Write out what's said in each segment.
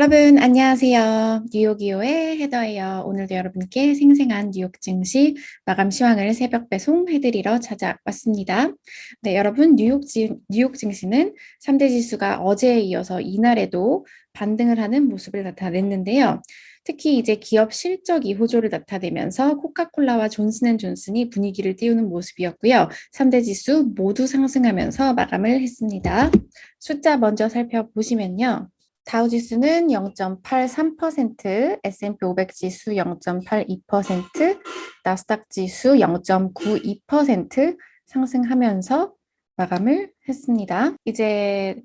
여러분, 안녕하세요. 뉴욕이오의 헤더예요. 오늘도 여러분께 생생한 뉴욕 증시 마감 시황을 새벽 배송해드리러 찾아왔습니다. 네, 여러분, 뉴욕 증시는 3대 지수가 어제에 이어서 이날에도 반등을 하는 모습을 나타냈는데요. 특히 이제 기업 실적이 호조를 나타내면서 코카콜라와 존슨앤존슨이 분위기를 띄우는 모습이었고요. 3대 지수 모두 상승하면서 마감을 했습니다. 숫자 먼저 살펴보시면요. 다우지수는 0.83%, S&P 500 지수 0.82%, 나스닥 지수 0.92% 상승하면서 마감을 했습니다. 이제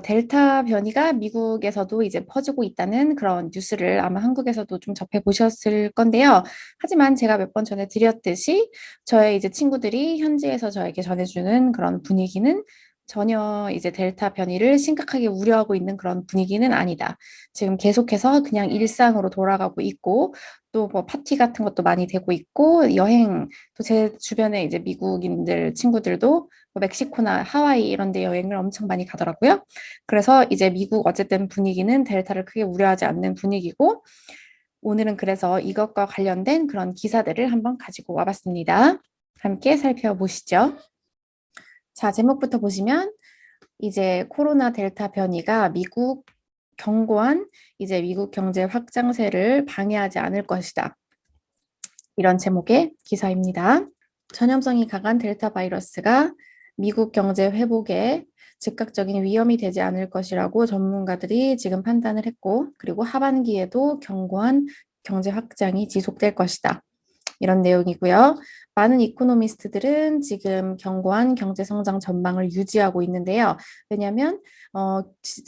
델타 변이가 미국에서도 이제 퍼지고 있다는 그런 뉴스를 아마 한국에서도 좀 접해 보셨을 건데요. 하지만 제가 몇 번 전에 드렸듯이 저의 이제 친구들이 현지에서 저에게 전해주는 그런 분위기는 전혀 이제 델타 변이를 심각하게 우려하고 있는 그런 분위기는 아니다. 지금 계속해서 그냥 일상으로 돌아가고 있고, 또 뭐 파티 같은 것도 많이 되고 있고, 여행, 또 제 주변에 이제 미국인들 친구들도 뭐 멕시코나 하와이 이런 데 여행을 엄청 많이 가더라고요. 그래서 이제 미국 어쨌든 분위기는 델타를 크게 우려하지 않는 분위기고, 오늘은 그래서 이것과 관련된 그런 기사들을 한번 가지고 와봤습니다. 함께 살펴보시죠. 자, 제목부터 보시면 이제 코로나 델타 변이가 미국 경고한 이제 미국 경제 확장세를 방해하지 않을 것이다. 이런 제목의 기사입니다. 전염성이 강한 델타 바이러스가 미국 경제 회복에 즉각적인 위험이 되지 않을 것이라고 전문가들이 지금 판단을 했고, 그리고 하반기에도 경고한 경제 확장이 지속될 것이다. 이런 내용이고요. 많은 이코노미스트들은 지금 견고한 경제 성장 전망을 유지하고 있는데요. 왜냐하면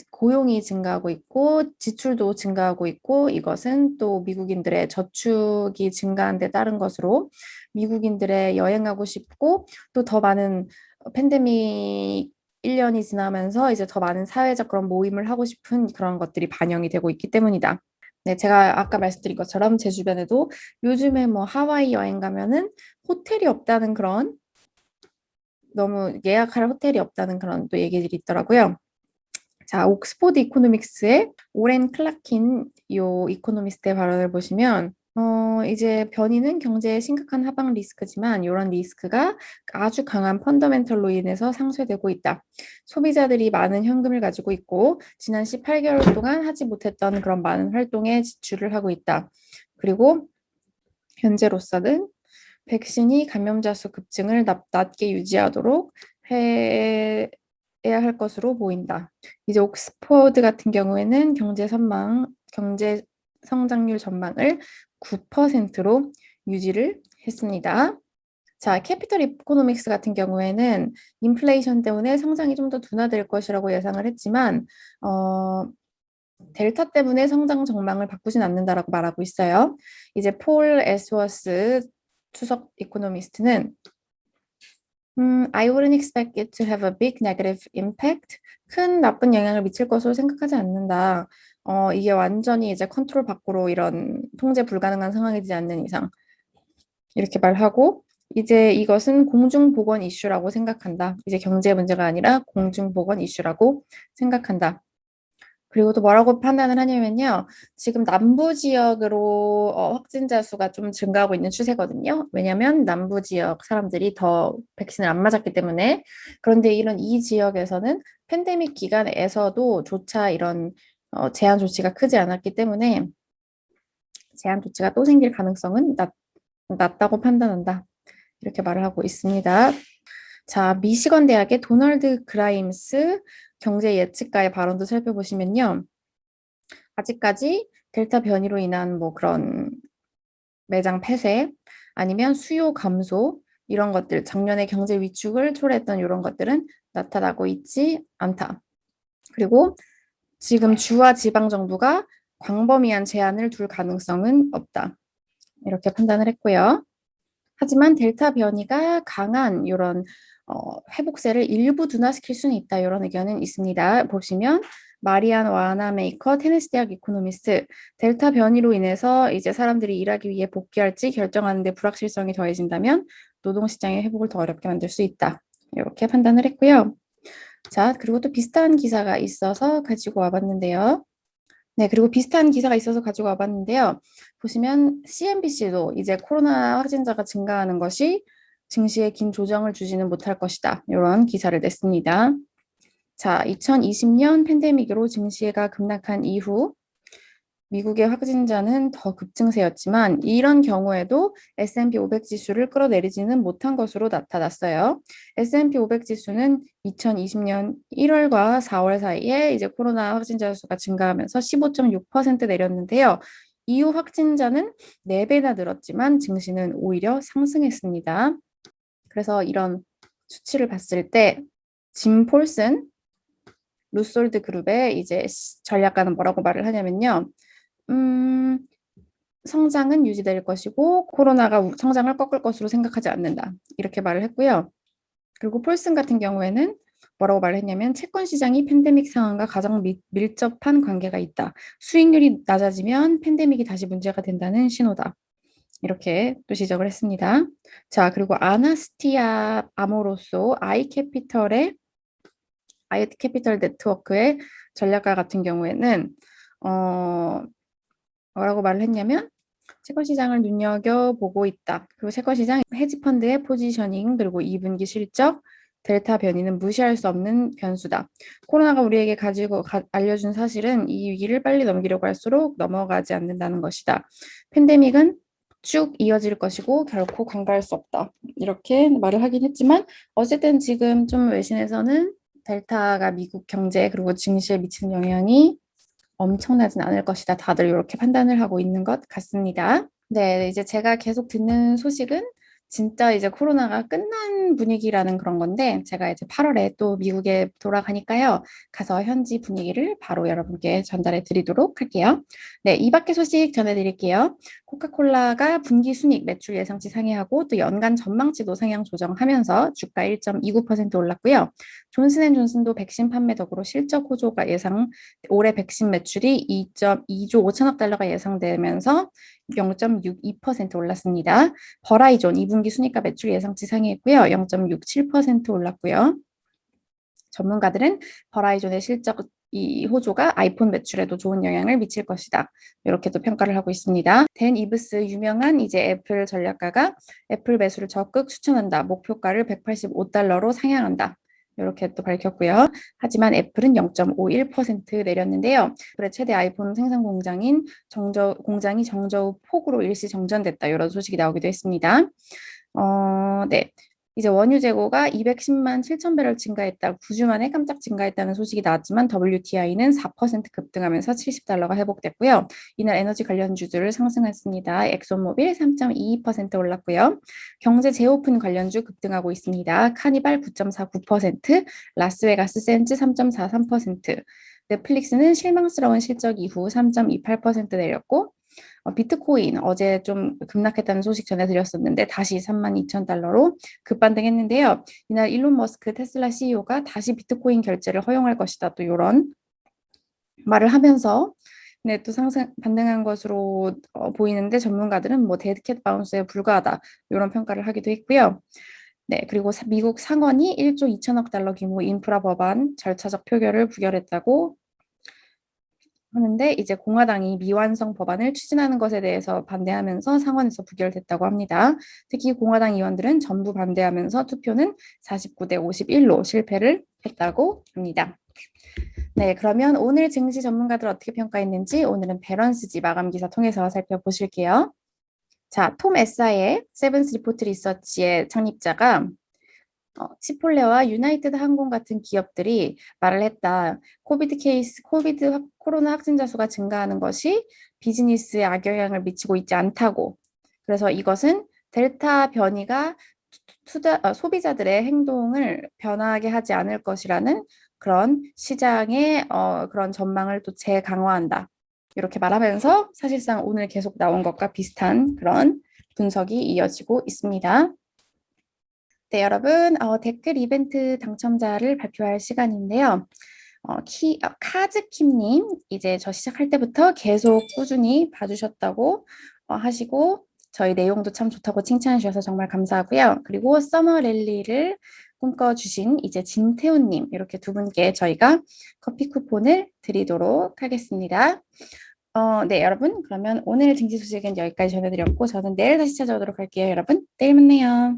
고용이 증가하고 있고 지출도 증가하고 있고 이것은 또 미국인들의 저축이 증가한 데 따른 것으로 미국인들의 여행하고 싶고 또 더 많은 팬데믹 1년이 지나면서 이제 더 많은 사회적 그런 모임을 하고 싶은 그런 것들이 반영이 되고 있기 때문이다. 네, 제가 아까 말씀드린 것처럼 제 주변에도 요즘에 뭐 하와이 여행 가면은 호텔이 없다는 그런 너무 예약할 호텔이 없다는 그런 또 얘기들이 있더라고요. 자, 옥스포드 이코노믹스의 오렌 클라킨 요 이코노미스트의 발언을 보시면 이제 변이는 경제에 심각한 하방 리스크지만 이런 리스크가 아주 강한 펀더멘털로 인해서 상쇄되고 있다. 소비자들이 많은 현금을 가지고 있고 지난 18개월 동안 하지 못했던 그런 많은 활동에 지출을 하고 있다. 그리고 현재로서는 백신이 감염자 수 급증을 낮게 유지하도록 해야 할 것으로 보인다. 이제 옥스퍼드 같은 경우에는 경제 성장률 전망을 9%로 유지를 했습니다. 자, 캐피털 이코노믹스 같은 경우에는 인플레이션 때문에 성장이 좀 더 둔화될 것이라고 예상을 했지만 델타 때문에 성장 전망을 바꾸진 않는다라고 말하고 있어요. 이제 폴 에스워스 수석 이코노미스트는 I wouldn't expect it to have a big negative impact. 큰 나쁜 영향을 미칠 것으로 생각하지 않는다. 이게 완전히 이제 컨트롤 밖으로 이런 통제 불가능한 상황이 되지 않는 이상 이렇게 말하고 이제 이것은 공중보건 이슈라고 생각한다. 이제 경제 문제가 아니라 공중보건 이슈라고 생각한다. 그리고 또 뭐라고 판단을 하냐면요. 지금 남부 지역으로 확진자 수가 좀 증가하고 있는 추세거든요. 왜냐하면 남부 지역 사람들이 더 백신을 안 맞았기 때문에. 그런데 이런 이 지역에서는 팬데믹 기간에서도 조차 이런 제한 조치가 크지 않았기 때문에 제한 조치가 또 생길 가능성은 낮다고 판단한다. 이렇게 말을 하고 있습니다. 자, 미시건 대학의 도널드 그라임스 경제 예측가의 발언도 살펴보시면요. 아직까지 델타 변이로 인한 뭐 그런 매장 폐쇄 아니면 수요 감소 이런 것들 작년에 경제 위축을 초래했던 이런 것들은 나타나고 있지 않다. 그리고 지금 주와 지방 정부가 광범위한 제한을 둘 가능성은 없다. 이렇게 판단을 했고요. 하지만 델타 변이가 강한 이런 회복세를 일부 둔화시킬 수는 있다. 이런 의견은 있습니다. 보시면 마리안 와나메이커 테네시 대학 이코노미스트 델타 변이로 인해서 이제 사람들이 일하기 위해 복귀할지 결정하는데 불확실성이 더해진다면 노동시장의 회복을 더 어렵게 만들 수 있다. 이렇게 판단을 했고요. 자, 그리고 또 비슷한 기사가 있어서 가지고 와봤는데요. 네, 그리고 비슷한 기사가 있어서 가지고 와봤는데요. 보시면 CNBC도 이제 코로나 확진자가 증가하는 것이 증시에 긴 조정을 주지는 못할 것이다. 이런 기사를 냈습니다. 자, 2020년 팬데믹으로 증시가 급락한 이후 미국의 확진자는 더 급증세였지만 이런 경우에도 S&P 500 지수를 끌어내리지는 못한 것으로 나타났어요. S&P 500 지수는 2020년 1월과 4월 사이에 이제 코로나 확진자 수가 증가하면서 15.6% 내렸는데요. 이후 확진자는 4배나 늘었지만 증시는 오히려 상승했습니다. 그래서 이런 수치를 봤을 때 짐 폴슨 루솔드 그룹의 이제 전략가는 뭐라고 말을 하냐면요. 음, 성장은 유지될 것이고 코로나가 성장을 꺾을 것으로 생각하지 않는다. 이렇게 말을 했고요. 그리고 폴슨 같은 경우에는 뭐라고 말을 했냐면 채권 시장이 팬데믹 상황과 가장 밀접한 관계가 있다. 수익률이 낮아지면 팬데믹이 다시 문제가 된다는 신호다. 이렇게 또 지적을 했습니다. 자, 그리고 아나스티아 아모로소 아이캐피털 네트워크의 전략가 같은 경우에는 뭐라고 말을 했냐면 채권 시장을 눈여겨보고 있다. 그리고 채권 시장 헤지펀드의 포지셔닝 그리고 2분기 실적 델타 변이는 무시할 수 없는 변수다. 코로나가 우리에게 알려준 사실은 이 위기를 빨리 넘기려고 할수록 넘어가지 않는다는 것이다. 팬데믹은 쭉 이어질 것이고 결코 간과할 수 없다. 이렇게 말을 하긴 했지만 어쨌든 지금 좀 외신에서는 델타가 미국 경제 그리고 증시에 미치는 영향이 엄청나진 않을 것이다. 다들 이렇게 판단을 하고 있는 것 같습니다. 네, 이제 제가 계속 듣는 소식은 진짜 이제 코로나가 끝난 분위기라는 그런 건데 제가 이제 8월에 또 미국에 돌아가니까요. 가서 현지 분위기를 바로 여러분께 전달해 드리도록 할게요. 네, 이 밖의 소식 전해드릴게요. 코카콜라가 분기 순이익 매출 예상치 상회하고 또 연간 전망치도 상향 조정하면서 주가 1.29% 올랐고요. 존슨앤존슨도 백신 판매 덕으로 실적 호조가 올해 백신 매출이 2.2조 5천억 달러가 예상되면서 0.62% 올랐습니다. 버라이존 2분기 순이가 매출 예상치 상회했고요. 0.67% 올랐고요. 전문가들은 버라이존의 실적 이 호조가 아이폰 매출에도 좋은 영향을 미칠 것이다. 이렇게도 평가를 하고 있습니다. 댄 이브스 유명한 이제 애플 전략가가 애플 매수를 적극 추천한다. 목표가를 185달러로 상향한다. 이렇게 또 밝혔고요. 하지만 애플은 0.51% 내렸는데요. 애플의 최대 아이폰 생산 공장이 정저우 폭우로 일시 정전됐다. 이런 소식이 나오기도 했습니다. 네. 이제 원유 재고가 210만 7천 배럴 증가했다. 9주 만에 깜짝 증가했다는 소식이 나왔지만 WTI는 4% 급등하면서 70달러가 회복됐고요. 이날 에너지 관련주들을 상승했습니다. 엑소모빌 3.22% 올랐고요. 경제 재오픈 관련주 급등하고 있습니다. 카니발 9.49%, 라스베가스 샌즈 3.43%, 넷플릭스는 실망스러운 실적 이후 3.28% 내렸고 비트코인 어제 좀 급락했다는 소식 전해드렸었는데 다시 32,000달러로 급반등했는데요. 이날 일론 머스크 테슬라 CEO가 다시 비트코인 결제를 허용할 것이다. 또 이런 말을 하면서 네, 또 반등한 것으로 보이는데 전문가들은 뭐 데드캣 바운스에 불과하다. 이런 평가를 하기도 했고요. 네, 그리고 미국 상원이 1조 2천억 달러 규모 인프라 법안 절차적 표결을 부결했다고 하는데 이제 공화당이 미완성 법안을 추진하는 것에 대해서 반대하면서 상원에서 부결됐다고 합니다. 특히 공화당 의원들은 전부 반대하면서 투표는 49대 51로 실패를 했다고 합니다. 네, 그러면 오늘 증시 전문가들 어떻게 평가했는지 오늘은 배런스지 마감 기사 통해서 살펴보실게요. 자, 톰 에사의 세븐스 리포트 리서치의 창립자가 치폴레와 유나이티드 항공 같은 기업들이 말을 했다. 코로나 확진자 수가 증가하는 것이 비즈니스에 악영향을 미치고 있지 않다고. 그래서 이것은 델타 변이가 소비자들의 행동을 변화하게 하지 않을 것이라는 그런 시장의 그런 전망을 또 재강화한다. 이렇게 말하면서 사실상 오늘 계속 나온 것과 비슷한 그런 분석이 이어지고 있습니다. 네, 여러분, 댓글 이벤트 당첨자를 발표할 시간인데요. 카즈킴님, 이제 저 시작할 때부터 계속 꾸준히 봐주셨다고 하시고, 저희 내용도 참 좋다고 칭찬해 주셔서 정말 감사하고요. 그리고 서머 랠리를 꿈꿔주신 이제 진태훈님 이렇게 두 분께 저희가 커피 쿠폰을 드리도록 하겠습니다. 네, 여러분. 그러면 오늘 증시 소식은 여기까지 전해드렸고 저는 내일 다시 찾아오도록 할게요. 여러분, 내일 만나요.